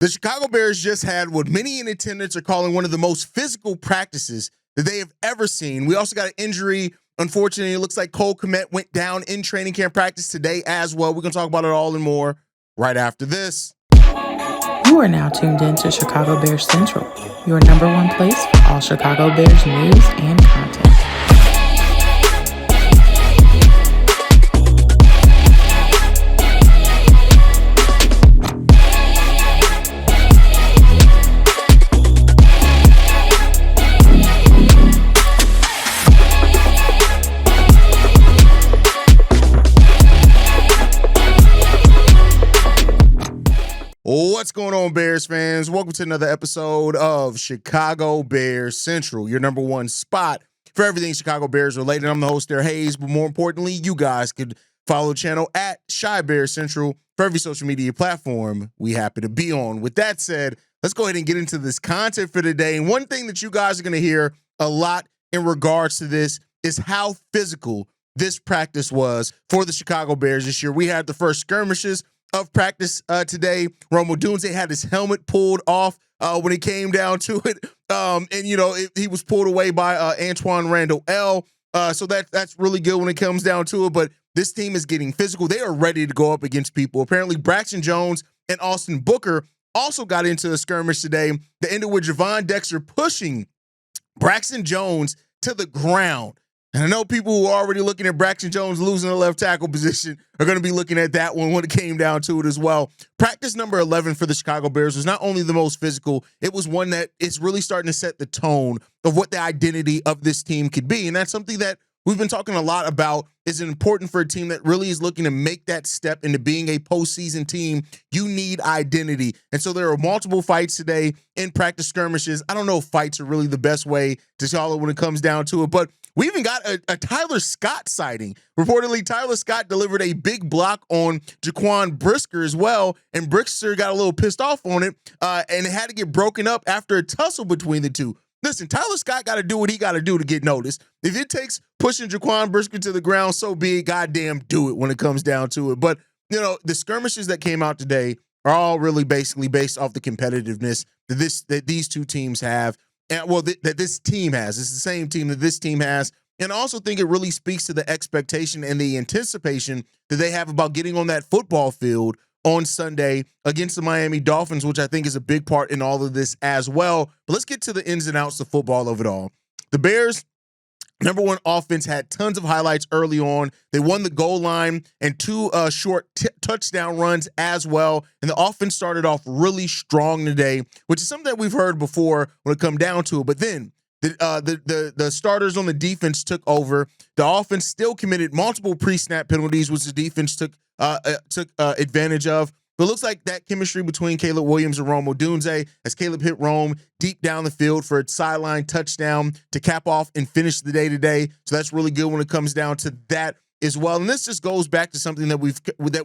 The Chicago Bears just had what many in attendance are calling one of the most physical practices that they have ever seen. We also got an injury. Unfortunately, it looks like Kmet went down in training camp practice today as well. We're going to talk about it all and more right after this. You are now tuned in to Chicago Bears Central, your number one place for all Chicago Bears news and content. What's going on, Bears fans? Welcome to another episode of Chicago Bears Central, your number one spot for everything Chicago Bears related. I'm the host there, Hayes, but more importantly, you guys could follow the channel at Chi Bears Central for every social media platform we happen to be on. With that said, let's go ahead and get into this content for today. And one thing that you guys are going to hear a lot in regards to this is how physical this practice was for the Chicago Bears this year. We had the first skirmishes of practice today. Rome Odunze had his helmet pulled off when it came down to it. And, you know, he was pulled away by Antoine Randall L. So that's really good when it comes down to it. But this team is getting physical. They are ready to go up against people. Apparently, Braxton Jones and Austin Booker also got into a skirmish today that ended with Javon Dexter pushing Braxton Jones to the ground. And I know people who are already looking at Braxton Jones losing the left tackle position are going to be looking at that one when it came down to it as well. Practice number 11 for the Chicago Bears was not only the most physical, it was one that is really starting to set the tone of what the identity of this team could be. And that's something that we've been talking a lot about. Is important for a team that really is looking to make that step into being a postseason team. You need identity. And so there are multiple fights today in practice skirmishes. I don't know if fights are really the best way to call it when it comes down to it, but we even got a Tyler Scott sighting. Reportedly, Tyler Scott delivered a big block on Jaquan Brisker as well, and Brisker got a little pissed off on it, and it had to get broken up after a tussle between the two. Listen, Tyler Scott got to do what he got to do to get noticed. If it takes pushing Jaquan Brisker to the ground, so be it. Goddamn, do it when it comes down to it. But, you know, the skirmishes that came out today are all really basically based off the competitiveness that these two teams have. And, well, that this team has. It's the same team that this team has. And I also think it really speaks to the expectation and the anticipation that they have about getting on that football field on Sunday against the Miami Dolphins, which I think is a big part in all of this as well. But let's get to the ins and outs of football of it all. The Bears, number one offense, had tons of highlights early on. They won the goal line and two short touchdown runs as well. And the offense started off really strong today, which is something that we've heard before when it come down to it. But then the starters on the defense took over. The offense still committed multiple pre-snap penalties, which the defense took advantage of. But it looks like that chemistry between Caleb Williams and Rome Odunze, as Caleb hit Rome deep down the field for a sideline touchdown to cap off and finish the day today. So that's really good when it comes down to that as well. And this just goes back to something that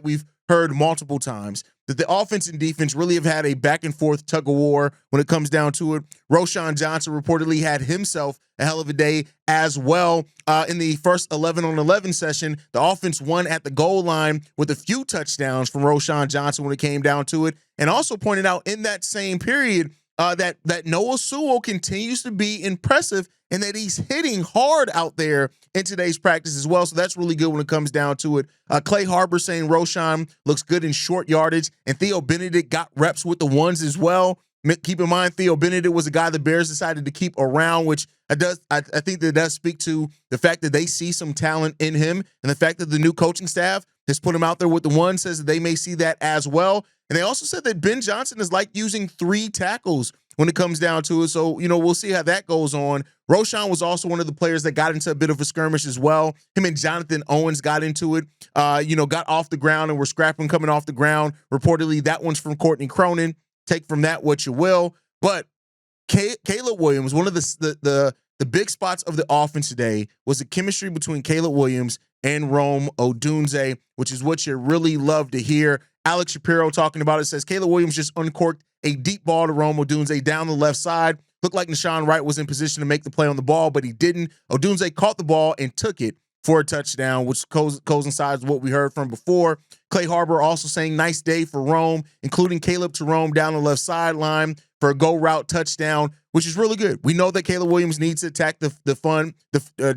we've heard multiple times, that the offense and defense really have had a back and forth tug of war when it comes down to it. Roshan Johnson reportedly had himself a hell of a day as well. In the first 11-on-11 session, the offense won at the goal line with a few touchdowns from Roshan Johnson when it came down to it. And also pointed out in that same period that Noah Sewell continues to be impressive and that he's hitting hard out there in today's practice as well. So that's really good when it comes down to it. Clay Harbor saying Roshan looks good in short yardage, and Theo Benedict got reps with the ones as well. Keep in mind, Theo Benedict was a guy the Bears decided to keep around, which I think that does speak to the fact that they see some talent in him, and the fact that the new coaching staff has put him out there with the one says that they may see that as well. And they also said that Ben Johnson is like using 3 tackles when it comes down to it. So, you know, we'll see how that goes on. Roshan was also one of the players that got into a bit of a skirmish as well. Him and Jonathan Owens got into it, got off the ground and were scrapping coming off the ground. Reportedly, that one's from Courtney Cronin. Take from that what you will. But Caleb Williams, one of the big spots of the offense today was the chemistry between Caleb Williams and Rome Odunze, which is what you really love to hear. Alex Shapiro talking about it says Caleb Williams just uncorked a deep ball to Rome Odunze down the left side. Looked like Nashawn Wright was in position to make the play on the ball, but he didn't. Odunze caught the ball and took it. for a touchdown, which coincides with what we heard from before. Clay Harbor also saying nice day for Rome, including Caleb Jerome down the left sideline for a go route touchdown, which is really good. We know that Caleb Williams needs to attack the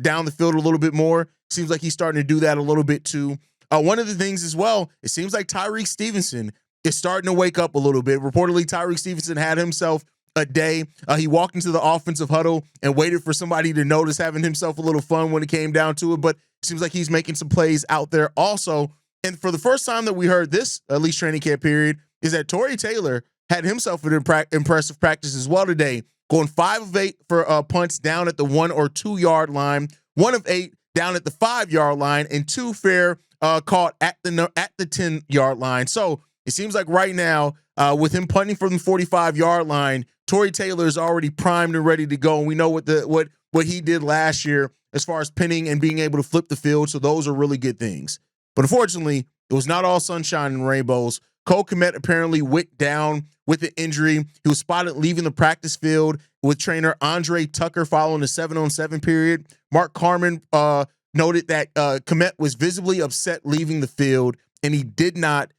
down the field a little bit more. Seems like he's starting to do that a little bit too. One of the things as well, it seems like Tyrique Stevenson is starting to wake up a little bit. Reportedly, Tyrique Stevenson had himself a day. He walked into the offensive huddle and waited for somebody to notice, having himself a little fun when it came down to it. But it seems like he's making some plays out there also. And for the first time that we heard this, at least training camp period, is that Tori Taylor had himself an impressive practice as well today, going 5 of 8 for punts down at the 1 or 2 yard line, 1 of 8 down at the 5 yard line, and 2 fair caught at the 10 yard line. So it seems like right now, with him punting from the 45 yard line, Tori Taylor is already primed and ready to go. And we know what he did last year as far as pinning and being able to flip the field. So those are really good things. But unfortunately, it was not all sunshine and rainbows. Cole Kmet apparently went down with an injury. He was spotted leaving the practice field with trainer Andre Tucker following the 7-on-7 period. Mark Carman noted that Kmet was visibly upset leaving the field, and he did not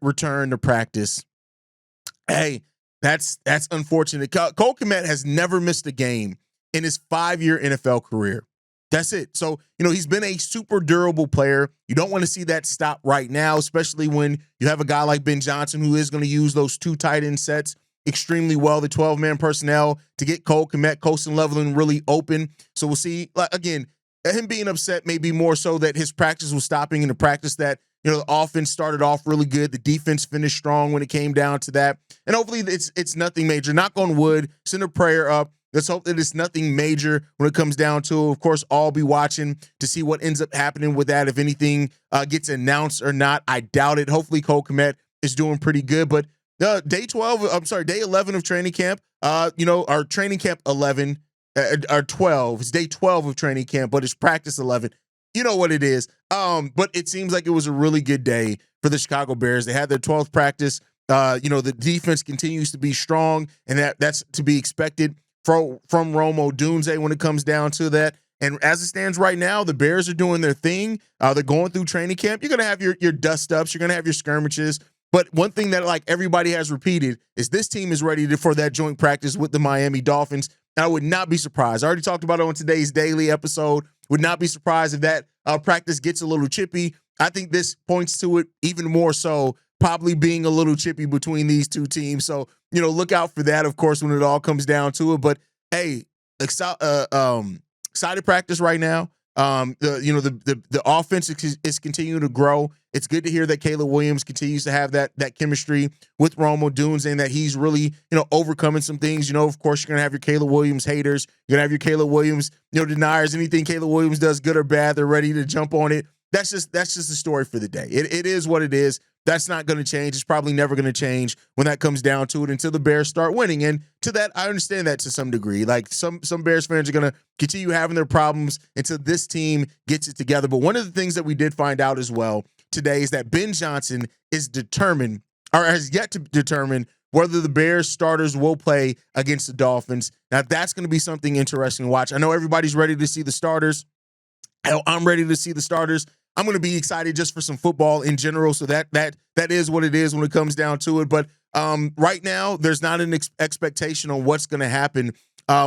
return to practice. Hey, that's unfortunate. Cole Kmet has never missed a game in his 5-year NFL career. That's it. So, he's been a super durable player. You don't want to see that stop right now, especially when you have a guy like Ben Johnson who is going to use those 2 tight end sets extremely well, the 12-man personnel, to get Cole Kmet, Coast and Leveling really open. So we'll see, again, him being upset may be more so that his practice was stopping in the practice that, the offense started off really good. The defense finished strong when it came down to that. And hopefully it's nothing major. Knock on wood, send a prayer up. Let's hope that it's nothing major when it comes down to it. Of course, I'll be watching to see what ends up happening with that. If anything gets announced or not, I doubt it. Hopefully, Cole Kmet is doing pretty good. But day 11 of training camp, our training camp 11, or 12. It's day 12 of training camp, but it's practice 11. You know what it is. But it seems like it was a really good day for the Chicago Bears. They had their 12th practice. The defense continues to be strong, and that's to be expected from Rome Odunze when it comes down to that. And as it stands right now, the Bears are doing their thing. They're going through training camp. You're going to have your dust-ups. You're going to have your skirmishes. But one thing that everybody has repeated is this team is ready for that joint practice with the Miami Dolphins. And I would not be surprised. I already talked about it on today's daily episode. Would not be surprised if that practice gets a little chippy. I think this points to it even more so, probably being a little chippy between these two teams. So, look out for that, of course, when it all comes down to it. But, hey, excited practice right now. The offense is continuing to grow. It's good to hear that Caleb Williams continues to have that chemistry with Rome Odunze and that he's really, overcoming some things. Of course, you're going to have your Caleb Williams haters. You're going to have your Caleb Williams, deniers. Anything Caleb Williams does, good or bad, they're ready to jump on it. That's just the story for the day. It is what it is. That's not going to change. It's probably never going to change when that comes down to it until the Bears start winning. And to that, I understand that to some degree. Some Bears fans are going to continue having their problems until this team gets it together. But one of the things that we did find out as well today is that Ben Johnson is determined, or has yet to determine, whether the Bears starters will play against the Dolphins. Now, that's going to be something interesting to watch. I know everybody's ready to see the starters. I'm ready to see the starters. I'm going to be excited just for some football in general. So that is what it is when it comes down to it. But right now, there's not an expectation on what's going to happen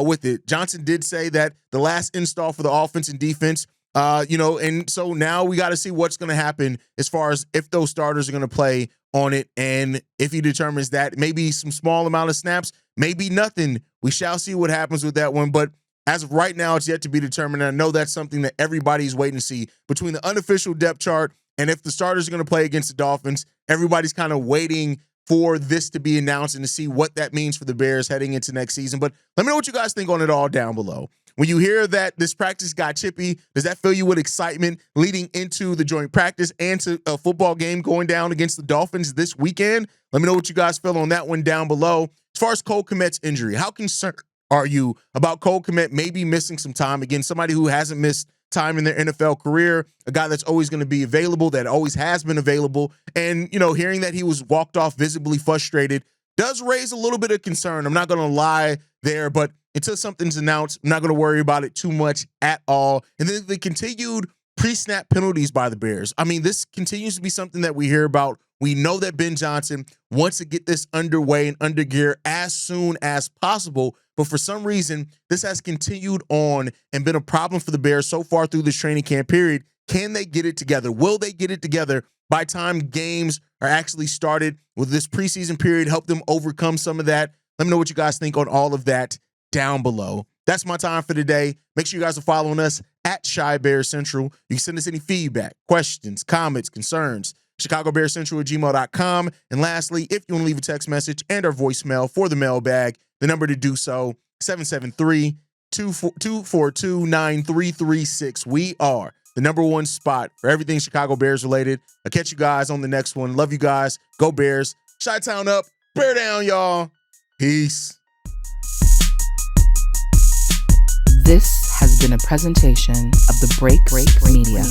with it. Johnson did say that the last install for the offense and defense, and so now we got to see what's going to happen as far as if those starters are going to play on it. And if he determines that, maybe some small amount of snaps, maybe nothing. We shall see what happens with that one. But as of right now, it's yet to be determined. And I know that's something that everybody's waiting to see between the unofficial depth chart and if the starters are going to play against the Dolphins. Everybody's kind of waiting for this to be announced and to see what that means for the Bears heading into next season. But let me know what you guys think on it all down below. When you hear that this practice got chippy, does that fill you with excitement leading into the joint practice and to a football game going down against the Dolphins this weekend? Let me know what you guys feel on that one down below. As far as Cole Kmet's injury, how concerned are you about Cole Kmet maybe missing some time? Again, somebody who hasn't missed time in their NFL career, a guy that's always going to be available, that always has been available. And, hearing that he was walked off visibly frustrated does raise a little bit of concern. I'm not going to lie there, but until something's announced, I'm not going to worry about it too much at all. And then the continued pre-snap penalties by the Bears. I mean, this continues to be something that we hear about. We know that Ben Johnson wants to get this underway and under gear as soon as possible, but for some reason, this has continued on and been a problem for the Bears so far through this training camp period. Can they get it together? Will they get it together by time games are actually started? Will this preseason period help them overcome some of that? Let me know what you guys think on all of that down below. That's my time for today. Make sure you guys are following us at Shy Bears Central. You can send us any feedback, questions, comments, concerns, ChicagoBearsCentral@gmail.com. And lastly, if you want to leave a text message and our voicemail for the mailbag, the number to do so, 773-242-9336. We are the #1 spot for everything Chicago Bears related. I'll catch you guys on the next one. Love you guys. Go Bears. Chi-Town up. Bear down, y'all. Peace. This has been a presentation of the Break Media.